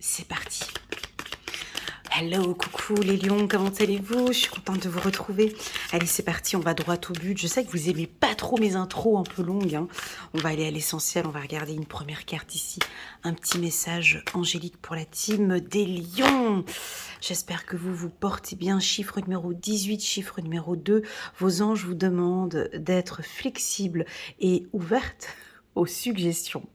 c'est parti. Hello, coucou les lions, comment allez-vous? Je suis contente de vous retrouver. Allez, c'est parti, on va droit au but. Je sais que vous aimez pas trop mes intros un peu longues, hein. On va aller à l'essentiel, on va regarder une première carte ici. Un petit message angélique pour la team des lions. J'espère que vous vous portez bien. Chiffre numéro 18, chiffre numéro 2. Vos anges vous demandent d'être flexible et ouverte aux suggestions.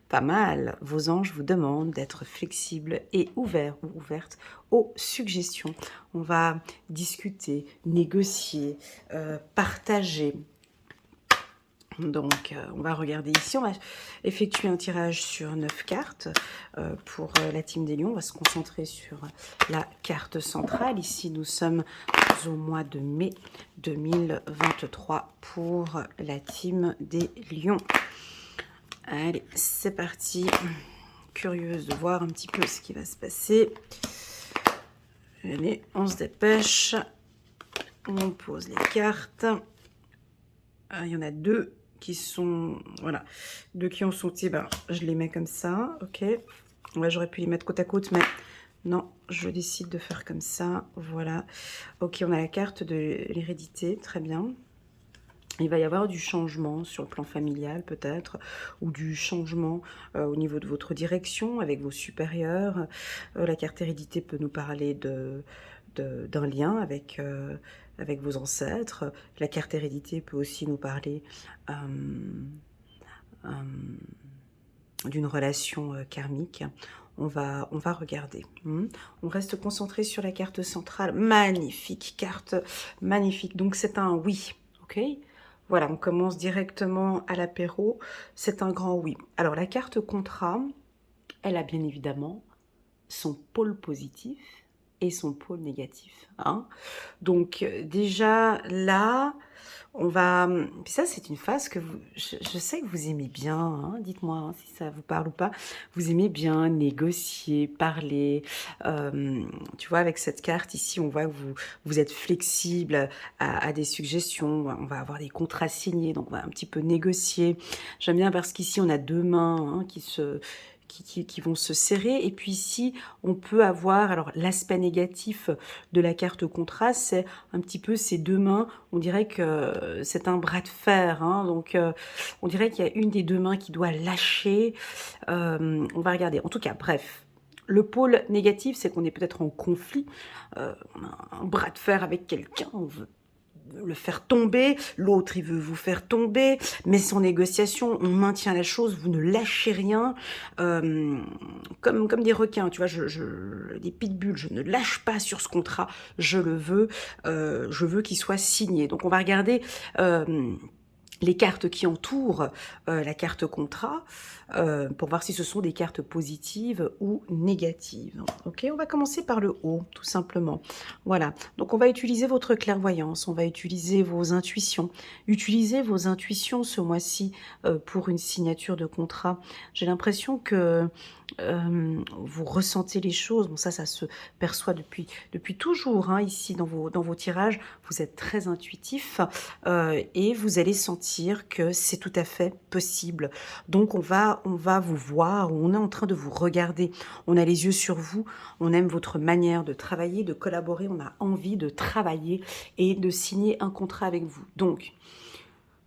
Pas mal. Vos anges vous demandent d'être flexible et ouvert ou ouverte aux suggestions. On va discuter, négocier, partager. Donc, on va regarder ici. On va effectuer un tirage sur 9 cartes pour la team des lions. On va se concentrer sur la carte centrale. Ici, nous sommes au mois de mai 2023 pour la team des lions. Allez, c'est parti. Curieuse de voir un petit peu ce qui va se passer. Allez, on se dépêche. On pose les cartes. Il y en a deux qui sont... Voilà. Deux qui ont sauté. Ben, je les mets comme ça. Ok. Ouais, j'aurais pu les mettre côte à côte, mais non, je décide de faire comme ça. Voilà. Ok, on a la carte de l'hérédité. Très bien. Il va y avoir du changement sur le plan familial peut-être, ou du changement au niveau de votre direction avec vos supérieurs. La carte hérédité peut nous parler d'un lien avec vos ancêtres. La carte hérédité peut aussi nous parler d'une relation karmique. On va regarder. On reste concentré sur la carte centrale. Magnifique carte, magnifique. Donc c'est un oui, ok? Voilà, on commence directement à l'apéro. C'est un grand oui. Alors la carte contrat, elle a bien évidemment son pôle positif et son pôle négatif, hein. Donc déjà là, on va... Puis ça, c'est une phase que je sais que vous aimez bien, hein. Dites-moi hein, si ça vous parle ou pas. Vous aimez bien négocier, parler. Tu vois, avec cette carte ici, on voit que vous êtes flexible à des suggestions. On va avoir des contrats signés, donc on va un petit peu négocier. J'aime bien parce qu'ici, on a deux mains hein, qui vont se serrer. Et puis ici, on peut avoir, alors l'aspect négatif de la carte contrat, c'est un petit peu ces deux mains, on dirait que c'est un bras de fer, hein, donc on dirait qu'il y a une des deux mains qui doit lâcher. On va regarder. En tout cas, bref. Le pôle négatif, c'est qu'on est peut-être en conflit, on a un bras de fer avec quelqu'un, on veut le faire tomber, l'autre il veut vous faire tomber, mais sans négociation, on maintient la chose, vous ne lâchez rien, comme des requins, tu vois, des pitbulls, je ne lâche pas sur ce contrat, je veux qu'il soit signé. Donc on va regarder les cartes qui entourent la carte contrat pour voir si ce sont des cartes positives ou négatives. Ok, on va commencer par le haut, tout simplement. Voilà, donc on va utiliser votre clairvoyance, on va utiliser vos intuitions. Utilisez vos intuitions ce mois-ci pour une signature de contrat. J'ai l'impression que vous ressentez les choses. Bon, ça se perçoit depuis toujours, hein, ici dans vos tirages. Vous êtes très intuitif et vous allez sentir que c'est tout à fait possible. Donc on va vous voir, on est en train de vous regarder, on a les yeux sur vous, on aime votre manière de travailler, de collaborer, on a envie de travailler et de signer un contrat avec vous. Donc,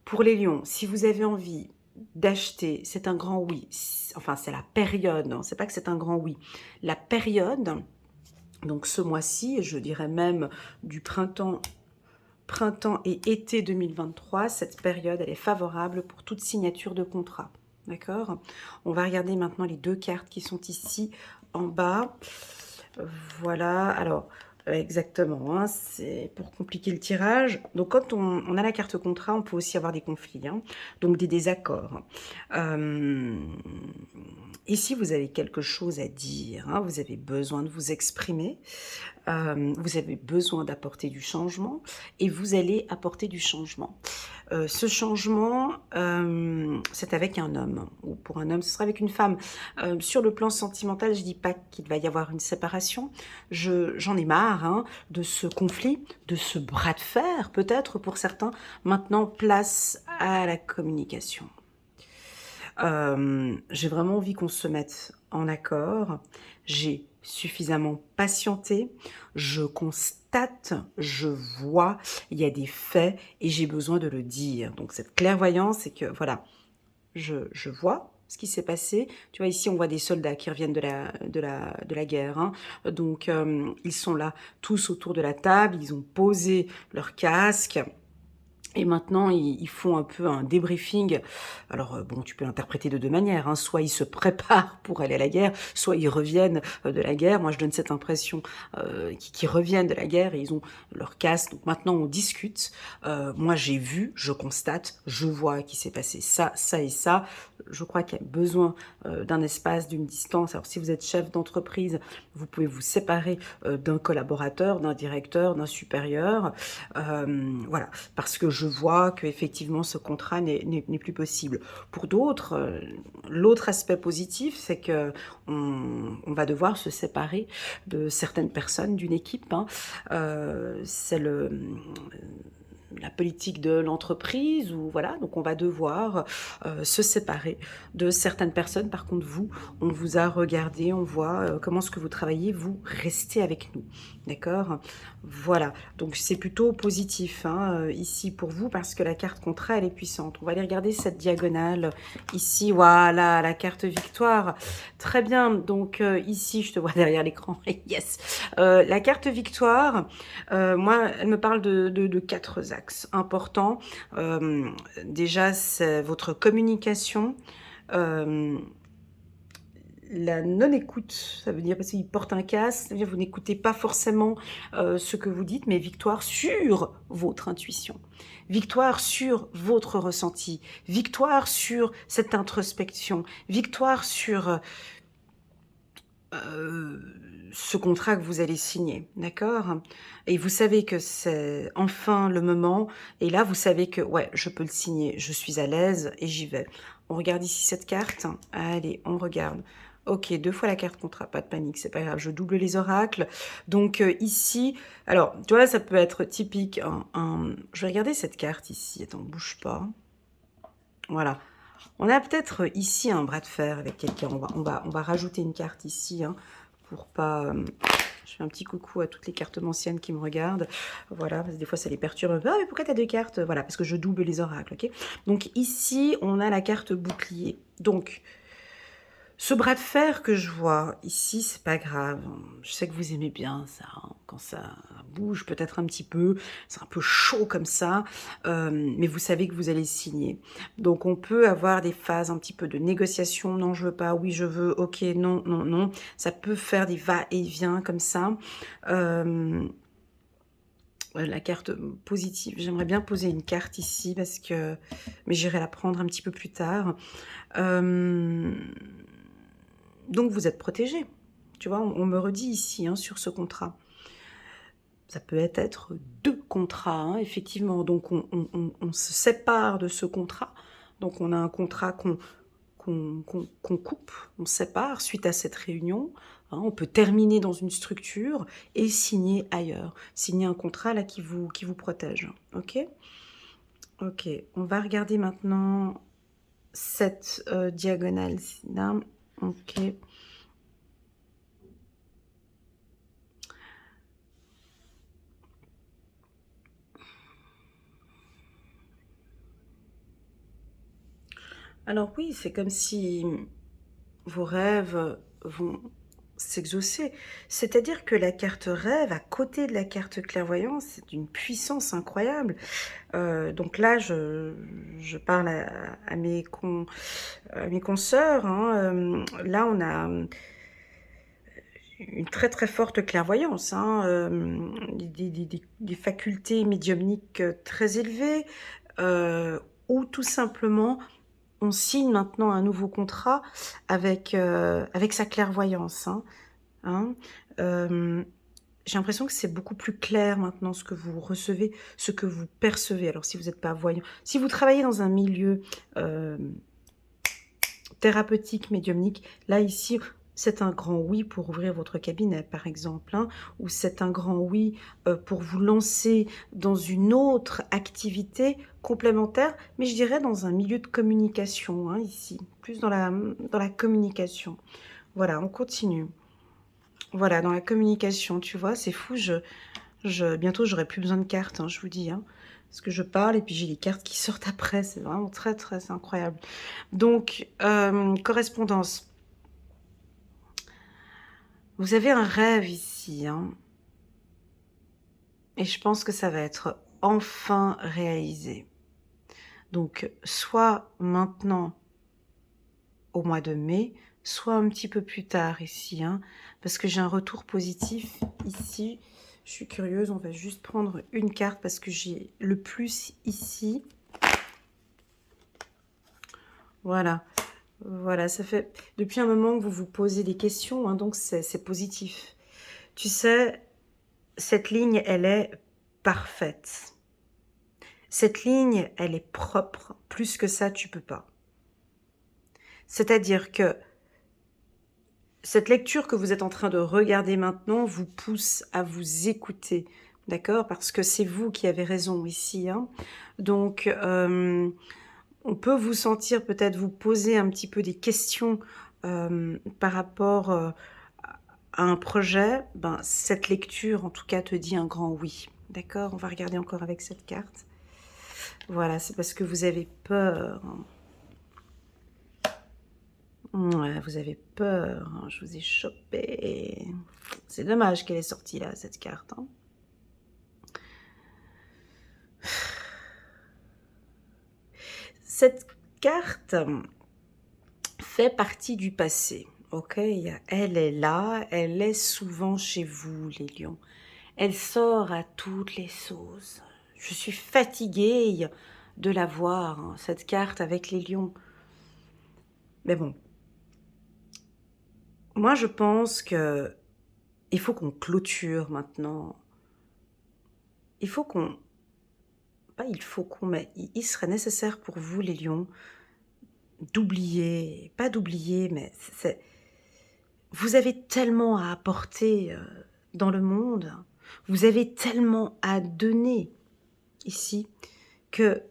pour les lions, si vous avez envie d'acheter, c'est un grand oui. Enfin, c'est la période, hein, c'est pas que c'est un grand oui. La période, donc ce mois-ci, je dirais même du printemps et été 2023, cette période, elle est favorable pour toute signature de contrat. D'accord? On va regarder maintenant les deux cartes qui sont ici en bas. Voilà, alors exactement, hein, c'est pour compliquer le tirage. Donc quand on a la carte contrat, on peut aussi avoir des conflits, hein, donc des désaccords. Ici, vous avez quelque chose à dire, hein, vous avez besoin de vous exprimer. Vous avez besoin d'apporter du changement et vous allez apporter du changement. Ce changement, c'est avec un homme, ou pour un homme, ce sera avec une femme. Sur le plan sentimental, je dis pas qu'il va y avoir une séparation. J'en ai marre hein, de ce conflit, de ce bras de fer, peut-être pour certains. Maintenant, place à la communication. J'ai vraiment envie qu'on se mette en accord. j'ai suffisamment patienté, je constate, je vois, il y a des faits et j'ai besoin de le dire. Donc cette clairvoyance, c'est que voilà, je vois ce qui s'est passé. Tu vois, ici, on voit des soldats qui reviennent de la guerre, hein. Donc, ils sont là tous autour de la table, ils ont posé leur casque. Et maintenant, ils font un peu un débriefing. Alors, bon, tu peux l'interpréter de deux manières, hein. Soit ils se préparent pour aller à la guerre, soit ils reviennent de la guerre. Moi, je donne cette impression qu'ils reviennent de la guerre et ils ont leur casque. Donc maintenant, on discute. Moi, j'ai vu, je constate, je vois qu'il s'est passé ça, ça et ça. Je crois qu'il y a besoin d'un espace, d'une distance. Alors, si vous êtes chef d'entreprise, vous pouvez vous séparer d'un collaborateur, d'un directeur, d'un supérieur. Voilà, parce que je vois qu'effectivement ce contrat n'est plus possible. Pour d'autres, l'autre aspect positif, c'est que on va devoir se séparer de certaines personnes d'une équipe, hein. C'est la politique de l'entreprise, ou voilà, donc on va devoir se séparer de certaines personnes. Par contre, vous, on vous a regardé, on voit comment est-ce que vous travaillez, vous restez avec nous, d'accord? Voilà, donc c'est plutôt positif, hein, ici pour vous, parce que la carte contrat, elle est puissante. On va aller regarder cette diagonale ici, voilà, la carte victoire. Très bien, donc ici, je te vois derrière l'écran, yes. La carte victoire, moi, elle me parle de quatre axes importants. Déjà, c'est votre communication. Euh, la non-écoute, ça veut dire parce qu'il porte un casque, ça veut dire que vous n'écoutez pas forcément ce que vous dites, mais victoire sur votre intuition, victoire sur votre ressenti, victoire sur cette introspection, victoire sur euh, ce contrat que vous allez signer, d'accord? Et vous savez que c'est enfin le moment, et là vous savez que ouais, je peux le signer, je suis à l'aise et j'y vais. On regarde ici cette carte, allez, on regarde. Ok, deux fois la carte contrat, pas de panique, c'est pas grave, je double les oracles. Donc ici, alors, tu vois, ça peut être typique, je vais regarder cette carte ici, attends, bouge pas. Voilà. On a peut-être ici un bras de fer avec quelqu'un. On va rajouter une carte ici, hein, pour pas... je fais un petit coucou à toutes les cartes anciennes qui me regardent. Voilà, parce que des fois ça les perturbe. Ah, mais pourquoi tu as deux cartes? Voilà, parce que je double les oracles, ok? Donc ici, on a la carte bouclier. Donc, ce bras de fer que je vois ici, c'est pas grave. Je sais que vous aimez bien ça, hein, quand ça bouge peut-être un petit peu, c'est un peu chaud comme ça, mais vous savez que vous allez signer. Donc on peut avoir des phases un petit peu de négociation, non je veux pas, oui je veux, ok, non, non, non. Ça peut faire des va-et-vient comme ça. La carte positive, j'aimerais bien poser une carte ici, parce que, mais j'irai la prendre un petit peu plus tard. Donc vous êtes protégé. Tu vois, on me redit ici, hein, sur ce contrat. Ça peut être deux contrats, hein, effectivement. Donc on se sépare de ce contrat. Donc on a un contrat qu'on coupe, on sépare suite à cette réunion. Hein, on peut terminer dans une structure et signer ailleurs. Signer un contrat là qui vous protège. Ok? Ok, on va regarder maintenant cette diagonale là. Ok. Alors oui, c'est comme si vos rêves vont s'exaucer. C'est-à-dire que la carte rêve, à côté de la carte clairvoyance, c'est d'une puissance incroyable. Donc là, je parle à mes consoeurs, hein. Là, on a une très très forte clairvoyance, hein, des facultés médiumniques très élevées, ou tout simplement on signe maintenant un nouveau contrat avec sa clairvoyance, hein, hein. J'ai l'impression que c'est beaucoup plus clair maintenant ce que vous recevez, ce que vous percevez. Alors si vous n'êtes pas voyant, si vous travaillez dans un milieu thérapeutique, médiumnique, là ici, c'est un grand oui pour ouvrir votre cabinet, par exemple, hein, ou c'est un grand oui pour vous lancer dans une autre activité complémentaire, mais je dirais dans un milieu de communication, hein, ici, plus dans la communication. Voilà, on continue. Voilà, dans la communication, tu vois, c'est fou, bientôt j'aurai plus besoin de cartes, hein, je vous dis, hein, parce que je parle et puis j'ai les cartes qui sortent après, c'est vraiment très, très incroyable. Donc, correspondance. Vous avez un rêve ici, hein, et je pense que ça va être enfin réalisé. Donc, soit maintenant, au mois de mai, soit un petit peu plus tard ici, hein, parce que j'ai un retour positif ici. Je suis curieuse, on va juste prendre une carte parce que j'ai le plus ici. Voilà, voilà, ça fait depuis un moment que vous vous posez des questions, hein, donc c'est positif. Tu sais, cette ligne, elle est parfaite. Cette ligne, elle est propre. Plus que ça, tu peux pas. C'est-à-dire que cette lecture que vous êtes en train de regarder maintenant vous pousse à vous écouter, d'accord? Parce que c'est vous qui avez raison ici, hein. Donc, on peut vous sentir peut-être vous poser un petit peu des questions par rapport à un projet. Ben, cette lecture, en tout cas, te dit un grand oui, d'accord? On va regarder encore avec cette carte. Voilà, c'est parce que vous avez peur. Ouais, vous avez peur, hein, je vous ai chopé. C'est dommage qu'elle est sortie là, cette carte, hein. Cette carte fait partie du passé, ok? Elle est là, elle est souvent chez vous, les lions. Elle sort à toutes les sauces. Je suis fatiguée de la voir, hein, cette carte avec les lions. Mais bon, moi je pense que il faut qu'on clôture maintenant. Il faut qu'on... Pas il faut qu'on... Mais il serait nécessaire pour vous, les lions, d'oublier, pas d'oublier, mais vous avez tellement à apporter dans le monde, vous avez tellement à donner ici, que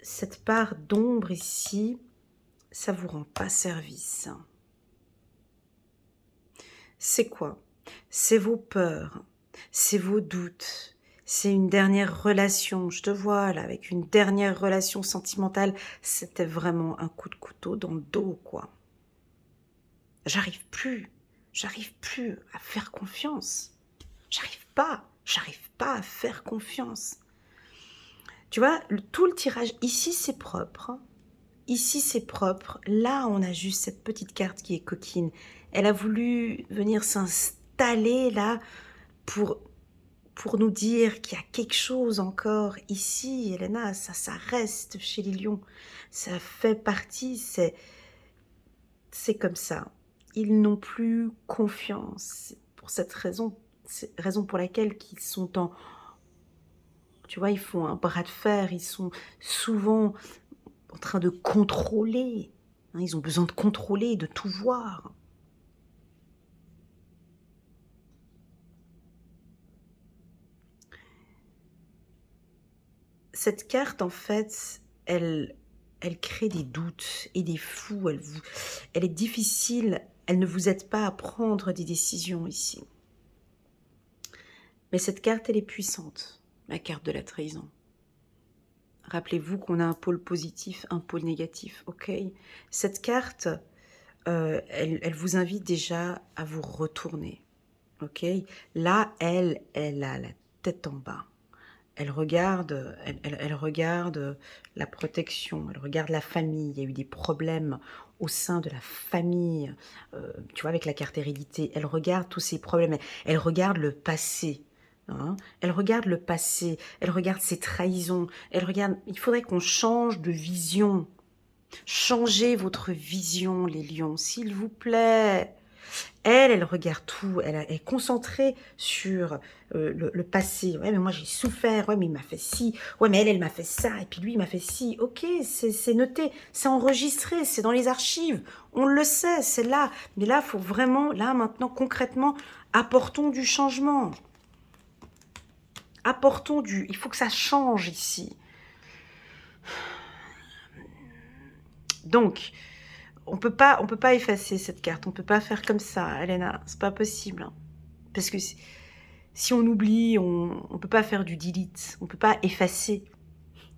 cette part d'ombre ici, ça vous rend pas service. C'est quoi? C'est vos peurs, c'est vos doutes, c'est une dernière relation. Je te vois là, avec une dernière relation sentimentale, c'était vraiment un coup de couteau dans le dos, quoi. J'arrive plus à faire confiance. J'arrive pas à faire confiance. Tu vois, tout le tirage, ici c'est propre, hein. Ici c'est propre, là on a juste cette petite carte qui est coquine. Elle a voulu venir s'installer là pour, pour nous dire qu'il y a quelque chose encore ici, Elena, ça reste chez les lions. Ça fait partie, c'est comme ça. Ils n'ont plus confiance. Pour cette raison, c'est raison pour laquelle ils sont en... Tu vois, ils font un bras de fer, ils sont souvent en train de contrôler. Hein, ils ont besoin de contrôler, de tout voir. Cette carte, en fait, elle crée des doutes et des flous. Elle est difficile. Elle ne vous aide pas à prendre des décisions ici. Mais cette carte, elle est puissante. La carte de la trahison. Rappelez-vous qu'on a un pôle positif, un pôle négatif, ok? Cette carte, elle vous invite déjà à vous retourner, ok? Là, elle a la tête en bas. Elle regarde, elle regarde la protection, elle regarde la famille. Il y a eu des problèmes au sein de la famille, tu vois, avec la carte hérédité. Elle regarde tous ces problèmes, elle regarde le passé. Hein. Elle regarde le passé, elle regarde ses trahisons, elle regarde... Il faudrait qu'on change de vision. Changez votre vision, les lions, s'il vous plaît. Elle regarde tout, elle est concentrée sur le passé. Ouais, mais moi j'ai souffert, ouais, mais il m'a fait ci, ouais, mais elle m'a fait ça, et puis lui il m'a fait ci. Ok, c'est noté, c'est enregistré, c'est dans les archives, on le sait, c'est là. Mais là, il faut vraiment, là maintenant, concrètement, apportons du changement. Il faut que ça change ici. Donc, on peut pas effacer cette carte. On peut pas faire comme ça, Elena. C'est pas possible. Hein. Parce que si on oublie, on peut pas faire du delete. On peut pas effacer.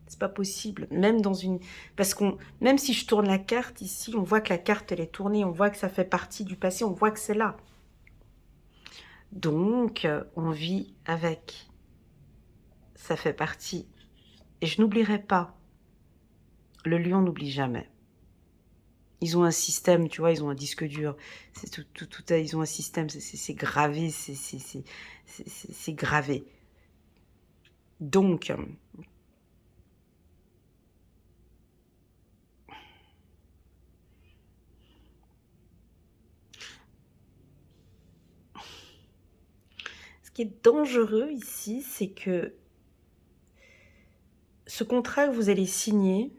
C'est pas possible. Même dans une... Parce qu'on... Même si je tourne la carte ici, on voit que la carte, elle est tournée. On voit que ça fait partie du passé. On voit que c'est là. Donc, on vit avec. Ça fait partie. Et je n'oublierai pas. Le lion n'oublie jamais. Ils ont un système, tu vois, ils ont un disque dur. C'est ils ont un système, c'est gravé, c'est gravé. Donc, ce qui est dangereux ici, c'est que ce contrat que vous allez signer,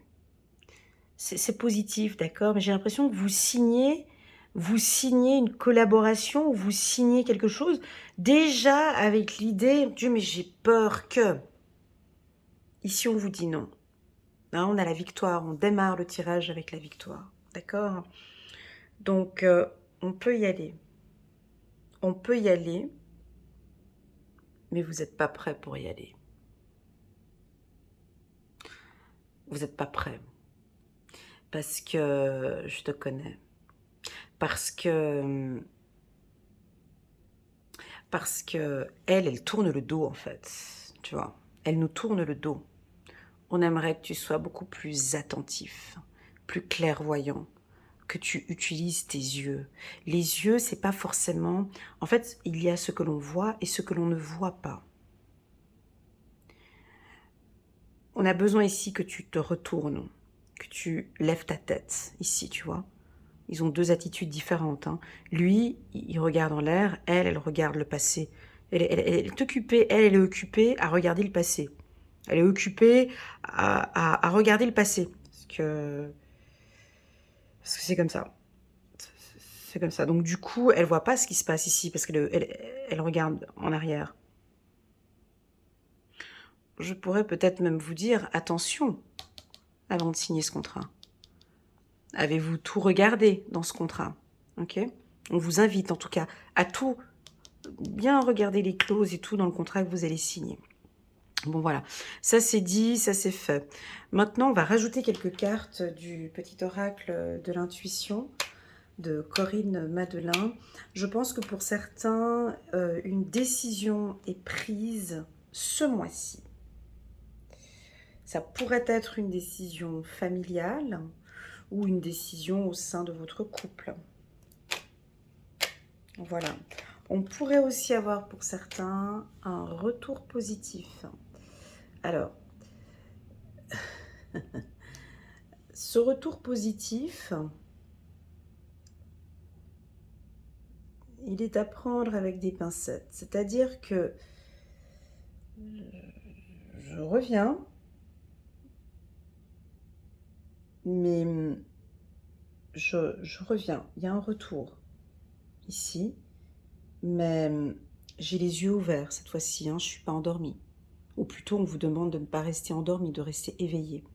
c'est positif, d'accord, mais j'ai l'impression que vous signez une collaboration, vous signez quelque chose, déjà avec l'idée, Dieu, mais j'ai peur que... Ici, on vous dit non. Hein, on a la victoire, on démarre le tirage avec la victoire, d'accord? Donc, on peut y aller. On peut y aller, mais vous n'êtes pas prêt pour y aller. Vous n'êtes pas prêt. Parce que je te connais. Parce que elle tourne le dos en fait, tu vois. Elle nous tourne le dos. On aimerait que tu sois beaucoup plus attentif, plus clairvoyant, que tu utilises tes yeux. Les yeux, c'est pas forcément... En fait, il y a ce que l'on voit et ce que l'on ne voit pas. On a besoin ici que tu te retournes, que tu lèves ta tête, ici, tu vois. Ils ont deux attitudes différentes. Hein. Lui, il regarde en l'air, elle regarde le passé. Elle est occupée, elle est occupée à regarder le passé. Elle est occupée à regarder le passé. Parce que c'est comme ça. C'est comme ça. Donc du coup, elle voit pas ce qui se passe ici, parce elle regarde en arrière. Je pourrais peut-être même vous dire, attention, avant de signer ce contrat. Avez-vous tout regardé dans ce contrat? Ok. On vous invite en tout cas à tout bien regarder les clauses et tout dans le contrat que vous allez signer. Bon voilà, ça c'est dit, ça c'est fait. Maintenant, on va rajouter quelques cartes du petit oracle de l'intuition de Corinne Madelin. Je pense que pour certains, une décision est prise ce mois-ci. Ça pourrait être une décision familiale ou une décision au sein de votre couple. Voilà. On pourrait aussi avoir pour certains un retour positif. Alors, ce retour positif, il est à prendre avec des pincettes. C'est-à-dire que je reviens, mais je reviens. Il y a un retour ici, mais j'ai les yeux ouverts cette fois-ci. Hein, je ne suis pas endormie. Ou plutôt, on vous demande de ne pas rester endormi, de rester éveillé.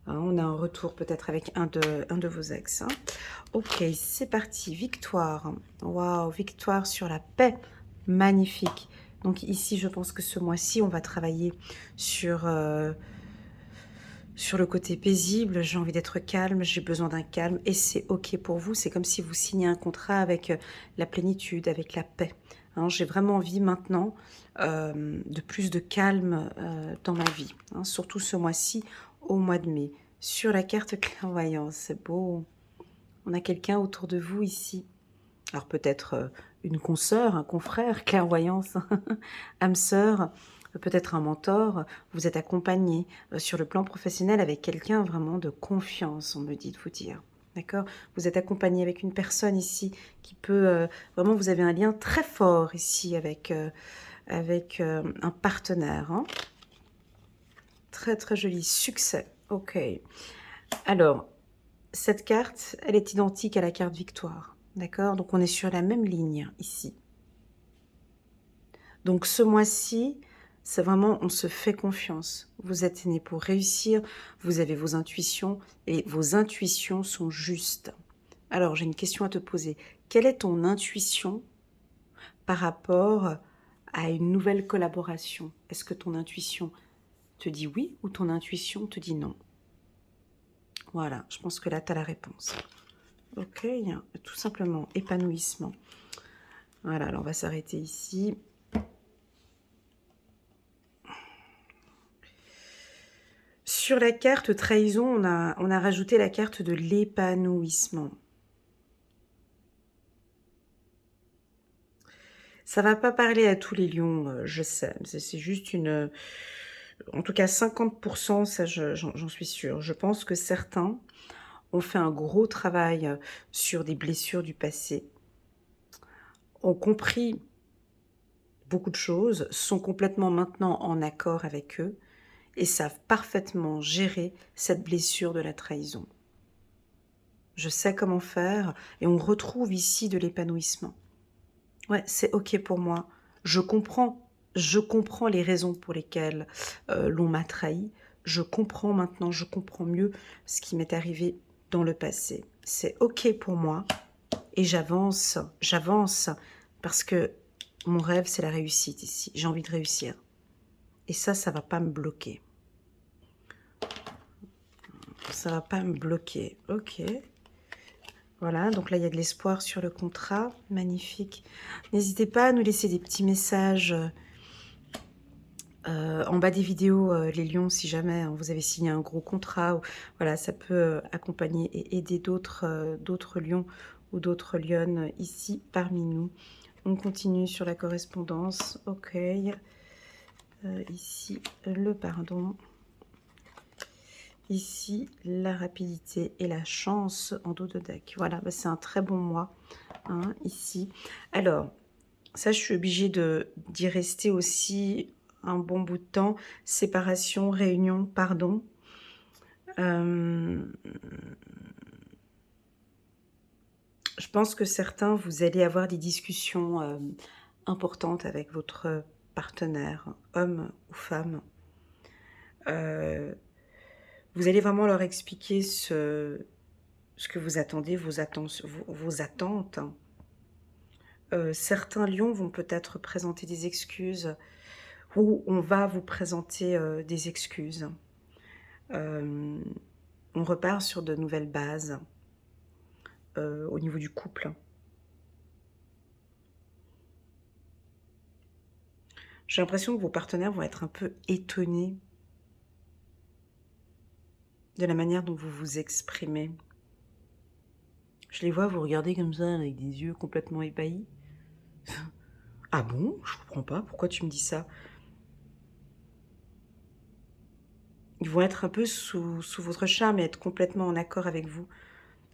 Hein, on a un retour peut-être avec un de vos ex. Hein. Ok, c'est parti. Victoire. Waouh, victoire sur la paix. Magnifique. Donc ici, je pense que ce mois-ci, on va travailler sur le côté paisible. J'ai envie d'être calme, j'ai besoin d'un calme et c'est ok pour vous. C'est comme si vous signez un contrat avec la plénitude, avec la paix. Hein, j'ai vraiment envie maintenant de plus de calme dans ma vie. Hein, surtout ce mois-ci, au mois de mai. Sur la carte clairvoyance, c'est beau. On a quelqu'un autour de vous ici. Alors peut-être une consoeur, un confrère, clairvoyance, âme sœur, peut-être un mentor. Vous êtes accompagné sur le plan professionnel avec quelqu'un vraiment de confiance, on me dit de vous dire. D'accord? Vous êtes accompagné avec une personne ici qui peut... vraiment, vous avez un lien très fort ici avec un partenaire. Hein? Très, très joli. Succès. Ok. Alors, cette carte, elle est identique à la carte victoire. D'accord? Donc, on est sur la même ligne ici. Donc, ce mois-ci, C'est vraiment, on se fait confiance. Vous êtes né pour réussir, vous avez vos intuitions et vos intuitions sont justes. Alors, j'ai une question à te poser. Quelle est ton intuition par rapport à une nouvelle collaboration? Est-ce que ton intuition te dit oui ou ton intuition te dit non? Voilà, je pense que là, tu as la réponse. Ok, tout simplement, épanouissement. Voilà, alors on va s'arrêter ici. Sur la carte trahison, on a rajouté la carte de l'épanouissement. Ça va pas parler à tous les lions, je sais. C'est juste une... En tout cas, 50%, ça j'en suis sûre. Je pense que certains ont fait un gros travail sur des blessures du passé, ont compris beaucoup de choses, sont complètement maintenant en accord avec eux et savent parfaitement gérer cette blessure de la trahison. Je sais comment faire et on retrouve ici de l'épanouissement. Ouais, c'est ok pour moi. Je comprends les raisons pour lesquelles l'on m'a trahi. Je comprends maintenant, je comprends mieux ce qui m'est arrivé dans le passé. C'est ok pour moi et j'avance parce que mon rêve, c'est la réussite ici. J'ai envie de réussir. Et ça va pas me bloquer. Ça va pas me bloquer. Ok. Voilà, donc là, il y a de l'espoir sur le contrat. Magnifique. N'hésitez pas à nous laisser des petits messages en bas des vidéos, les lions, si jamais vous avez signé un gros contrat. Ou, voilà, ça peut accompagner et aider d'autres lions ou d'autres lionnes ici parmi nous. On continue sur la correspondance. Ok. Ici, le pardon. Ici, la rapidité et la chance en dos de deck. Voilà, bah, c'est un très bon mois, hein, ici. Alors, ça, je suis obligée d'y rester aussi un bon bout de temps. Séparation, réunion, pardon. Je pense que certains, vous allez avoir des discussions importantes avec votre partenaire, homme ou femme. Vous allez vraiment leur expliquer ce que vous attendez, vos attentes. Certains lions vont peut-être présenter des excuses ou on va vous présenter des excuses. On repart sur de nouvelles bases au niveau du couple. J'ai l'impression que vos partenaires vont être un peu étonnés de la manière dont vous vous exprimez. Je les vois vous regarder comme ça avec des yeux complètement ébahis. Ah bon? Je comprends pas, pourquoi tu me dis ça? Ils vont être un peu sous votre charme et être complètement en accord avec vous.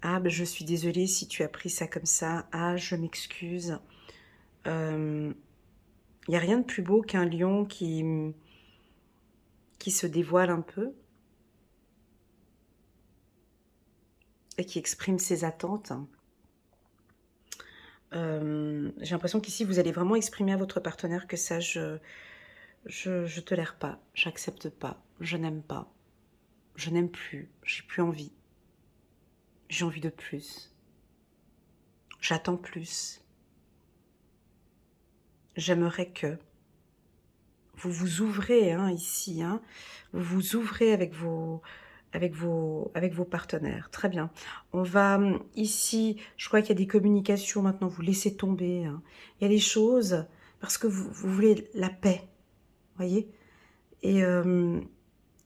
Ah, ben je suis désolée si tu as pris ça comme ça. Ah, je m'excuse. Il n'y a rien de plus beau qu'un lion qui se dévoile un peu et qui exprime ses attentes. J'ai l'impression qu'ici, vous allez vraiment exprimer à votre partenaire que ça, je tolère pas, j'accepte pas, je n'aime pas, je n'aime plus, j'ai plus envie. J'ai envie de plus. J'attends plus. J'aimerais que. Vous vous ouvrez hein, ici. Hein. Vous vous ouvrez avec vos partenaires. Très bien. On va ici, je crois qu'il y a des communications maintenant. Vous laissez tomber. Hein. Il y a des choses parce que vous voulez la paix. Voyez. Et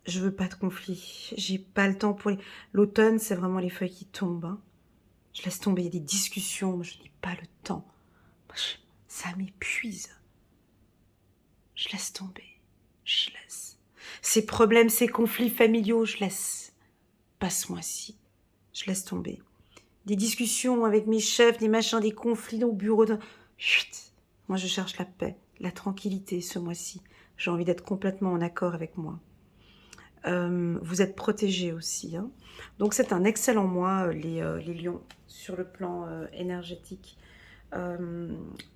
je veux pas de conflit. J'ai pas le temps pour l'automne. C'est vraiment les feuilles qui tombent. Hein. Je laisse tomber, il y a des discussions, mais je n'ai pas le temps. Ça m'épuise. Je laisse tomber. Je laisse. Ces problèmes, ces conflits familiaux, je laisse. Passe-moi-ci. Je laisse tomber. Des discussions avec mes chefs, des machins, des conflits au bureau. Chut. Moi, je cherche la paix, la tranquillité ce mois-ci. J'ai envie d'être complètement en accord avec moi. Vous êtes protégés aussi. Hein. Donc, c'est un excellent mois, les lions, sur le plan énergétique.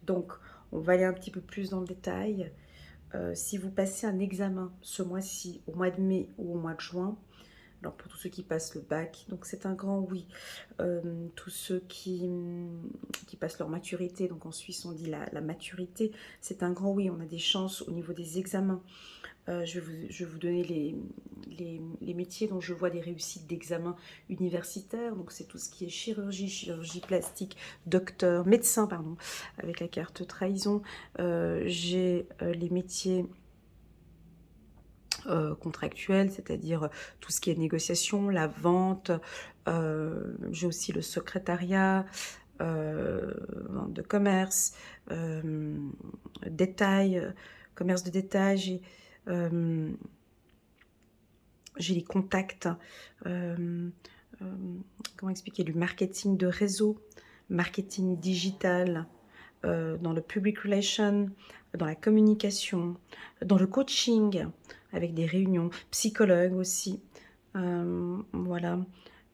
Donc, on va aller un petit peu plus dans le détail. Si vous passez un examen ce mois-ci, au mois de mai ou au mois de juin, alors pour tous ceux qui passent le bac, donc c'est un grand oui. Tous ceux qui passent leur maturité, donc en Suisse on dit la maturité, c'est un grand oui. On a des chances au niveau des examens. Je vais vous donner les métiers dont je vois des réussites d'examen universitaire. Donc c'est tout ce qui est chirurgie, chirurgie plastique, docteur, médecin, pardon, avec la carte trahison. J'ai les métiers contractuels, c'est-à-dire tout ce qui est négociation, la vente. J'ai aussi le secrétariat, vente de commerce, détail, commerce de détail. J'ai les contacts, comment expliquer, du marketing de réseau, marketing digital, dans le public relation, dans la communication, dans le coaching, avec des réunions, psychologue aussi. Voilà.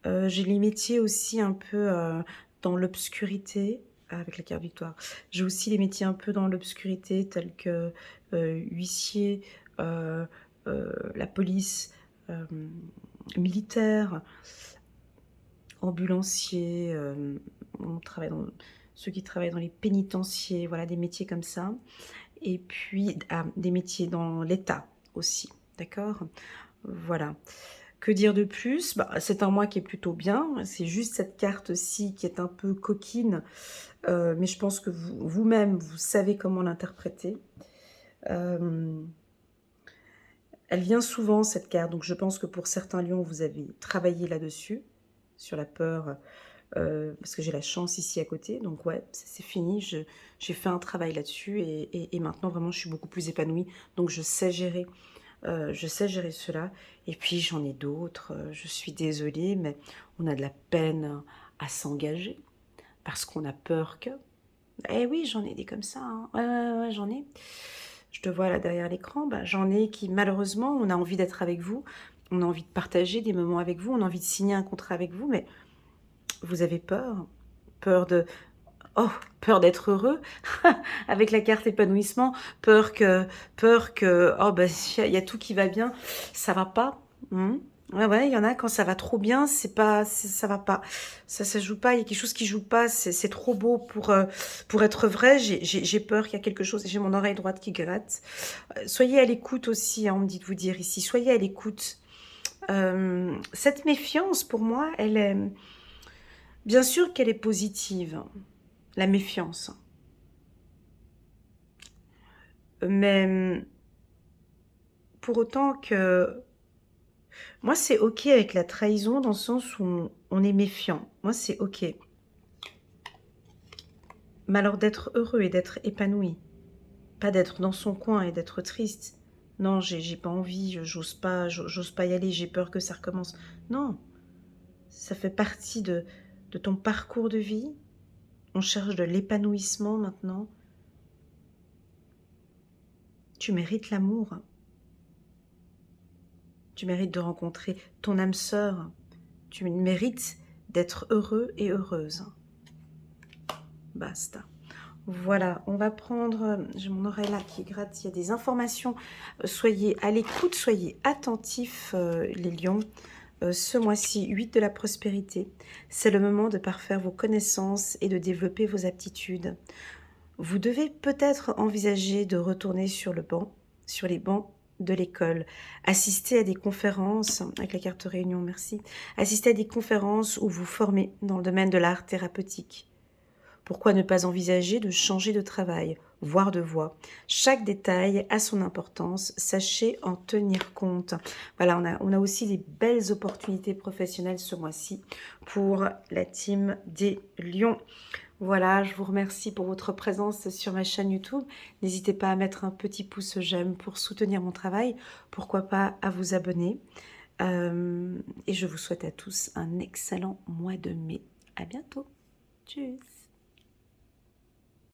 J'ai les métiers aussi un peu dans l'obscurité, avec la carte victoire. J'ai aussi les métiers un peu dans l'obscurité, tels que huissier, la police, militaire, ambulancier, ceux qui travaillent dans les pénitenciers, voilà, des métiers comme ça. Et puis des métiers dans l'État aussi, d'accord? Voilà. Que dire de plus? C'est un mois qui est plutôt bien, c'est juste cette carte-ci qui est un peu coquine, mais je pense que vous-même, vous savez comment l'interpréter. Elle vient souvent, cette carte, donc je pense que pour certains lions, vous avez travaillé là-dessus, sur la peur, parce que j'ai la chance ici à côté, donc ouais, c'est fini, j'ai fait un travail là-dessus, et maintenant, vraiment, je suis beaucoup plus épanouie, donc je sais gérer cela. Et puis j'en ai d'autres, je suis désolée, mais on a de la peine à s'engager parce qu'on a peur que... Eh oui, j'en ai des comme ça, hein. Ouais, j'en ai. Je te vois là derrière l'écran, j'en ai qui malheureusement, on a envie d'être avec vous, on a envie de partager des moments avec vous, on a envie de signer un contrat avec vous, mais vous avez peur, peur de... Oh, peur d'être heureux avec la carte épanouissement, oh il y a tout qui va bien, ça va pas. Ouais, il y en a quand ça va trop bien, ça va pas, ça joue pas, il y a quelque chose qui joue pas, c'est trop beau pour être vrai. J'ai peur qu'il y a quelque chose, j'ai mon oreille droite qui gratte. Soyez à l'écoute aussi, hein, on me dit de vous dire ici, soyez à l'écoute. Cette méfiance, pour moi, elle est, bien sûr qu'elle est positive, la méfiance. Mais pour autant que... Moi, c'est ok avec la trahison dans le sens où on est méfiant. Moi, c'est ok. Mais alors d'être heureux et d'être épanoui. Pas d'être dans son coin et d'être triste. Non, j'ai pas envie, j'ose pas y aller, j'ai peur que ça recommence. Non, ça fait partie de ton parcours de vie. On cherche de l'épanouissement maintenant. Tu mérites l'amour. Tu mérites de rencontrer ton âme sœur. Tu mérites d'être heureux et heureuse. Basta. Voilà, on va prendre, j'ai mon oreille là qui gratte, il y a des informations. Soyez à l'écoute, soyez attentifs les lions. Ce mois-ci, 8 de la prospérité, c'est le moment de parfaire vos connaissances et de développer vos aptitudes. Vous devez peut-être envisager de retourner sur les bancs de l'école, assister à des conférences, avec la carte réunion, merci, assister à des conférences où vous formez dans le domaine de l'art thérapeutique. Pourquoi ne pas envisager de changer de travail, voire de voie? Chaque détail a son importance, sachez en tenir compte. Voilà, on a aussi des belles opportunités professionnelles ce mois-ci pour la team des lions. Voilà, je vous remercie pour votre présence sur ma chaîne YouTube. N'hésitez pas à mettre un petit pouce j'aime pour soutenir mon travail. Pourquoi pas à vous abonner. Et je vous souhaite à tous un excellent mois de mai. À bientôt. Tchuss.